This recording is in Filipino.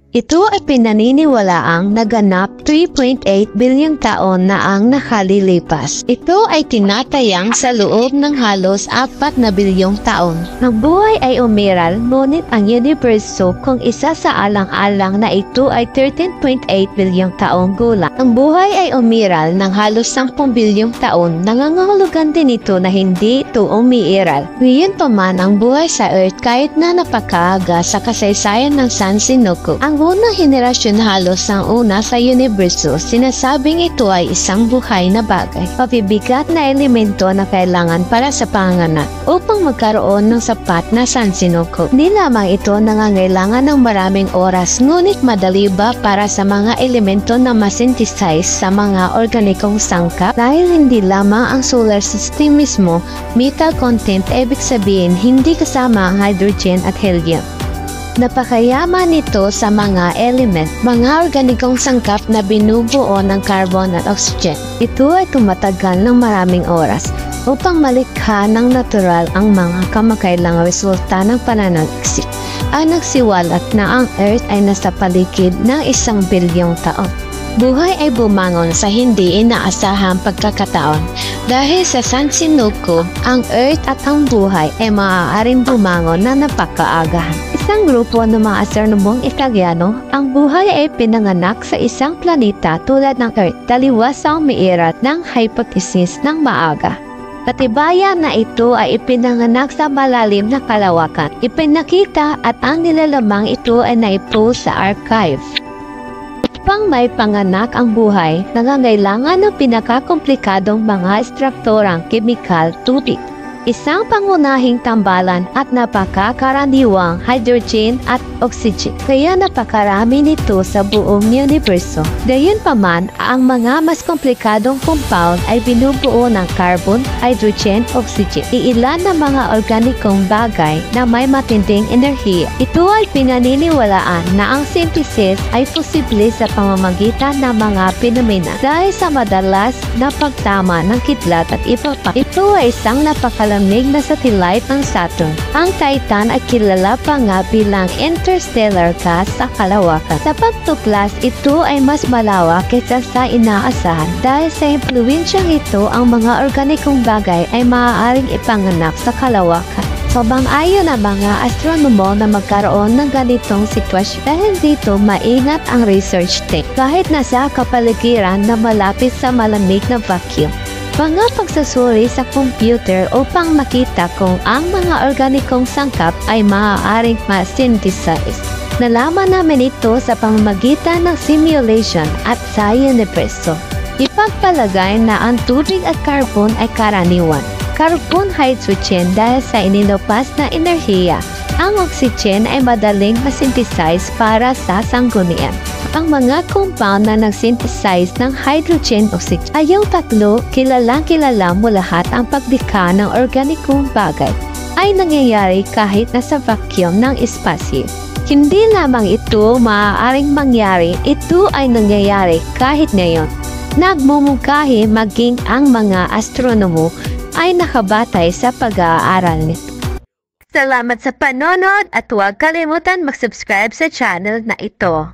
Ito ay pinaniniwalaang naganap 3.8 bilyong taon na ang nakalilipas. Ito ay tinatayang sa loob ng halos 4 na bilyong taon. Ang buhay ay umiral, ngunit ang universo kung isa sa alang-alang na ito ay 13.8 bilyong taong gulang. Ang buhay ay umiral ng halos 10 bilyong taon, nangangahulugan din ito na hindi ito umiiral. Ngayon pa man ang buhay sa Earth kahit na napakaaga sa kasaysayan ng San Sinuko. Ang unang henerasyon halos ang una sa universo, sinasabing ito ay isang buhay na bagay, pabibigat na elemento na kailangan para sa panganak upang magkaroon ng sapat na San Sinuko. Hindi lamang ito nangangailangan ng maraming oras, ngunit madali ba para sa mga elemento na masynthesize sa mga organikong sangkap? Dahil hindi lamang ang solar system mismo, metal content, ibig sabihin hindi kasama ang hydrogen at helium. Napakayaman nito sa mga element, mga organikong sangkap na binubuo ng carbon at oxygen. Ito ay tumatagal ng maraming oras upang malikha ng natural ang mga kamakailang resulta ng pananaliksik. Ang nagsiwalat na ang Earth ay nasa paligid ng 1 bilyong taon. Buhay ay bumangon sa hindi inaasahang pagkakataon. Dahil sa San Sinuko, ang Earth at ang buhay ay maaaring bumangon na napakaagahan. Isang grupo ng mga astronomong Italyano, ang buhay ay pinanganak sa isang planeta tulad ng Earth, taliwas sa umiiral ng hypothesis ng maaga. Katibayan na ito ay ipinanganak sa malalim na kalawakan. Ipinakita at ang nilalamang ito ay naipost sa archive. Upang may panganak ang buhay, nangangailangan ng pinakakomplikadong mga strukturang kemikal, tubig, isang pangunahing tambalan at napakakaraniwang hydrogen at oxygen. Kaya napakarami nito sa buong universo. Gayunpaman, ang mga mas komplikadong compound ay binubuo ng carbon, hydrogen, oxygen. Iilan na mga organikong bagay na may matinding enerhiya. Ito ay pinaniniwalaan na ang synthesis ay posible sa pamamagitan ng mga phenomena dahil sa madalas na pagtama ng kidlat at iba pa. Ito ay isang napakalamig na satellite ng Saturn. Ang Titan ay kilala pa nga bilang interstellar gas sa kalawakan. Sa pagtuklas, ito ay mas malawak kaysa sa inaasahan. Dahil sa impluwensyang ito, ang mga organikong bagay ay maaaring ipanganak sa kalawakan. Pabang-ayon ang mga astronomo na magkaroon ng ganitong sitwasyon dahil dito maingat ang research team kahit nasa kapaligiran na malapit sa malamig na vacuum. Mga pagsusuri sa computer upang makita kung ang mga organikong sangkap ay maaaring ma-synthesize. Nalaman namin ito sa pamamagitan ng simulation at sa universo. Ipagpalagay na ang tubig at carbon ay karaniwan. Carbon hydrogen dahil sa inilupas na enerhiya. Ang oxygen ay madaling ma-synthesize para sa sanggunian. Ang mga compound na nag-synthesize ng hydrogen oxygen ay yung tatlo, kilalang-kilala mo lahat ang paglikha ng organikong bagay ay nangyayari kahit nasa vacuum ng espasyo. Hindi lamang ito maaaring mangyari, ito ay nangyayari kahit ngayon. Nagmumungkahi maging ang mga astronomo ay nakabatay sa pag-aaral nito. Salamat sa panonood at huwag kalimutan mag-subscribe sa channel na ito.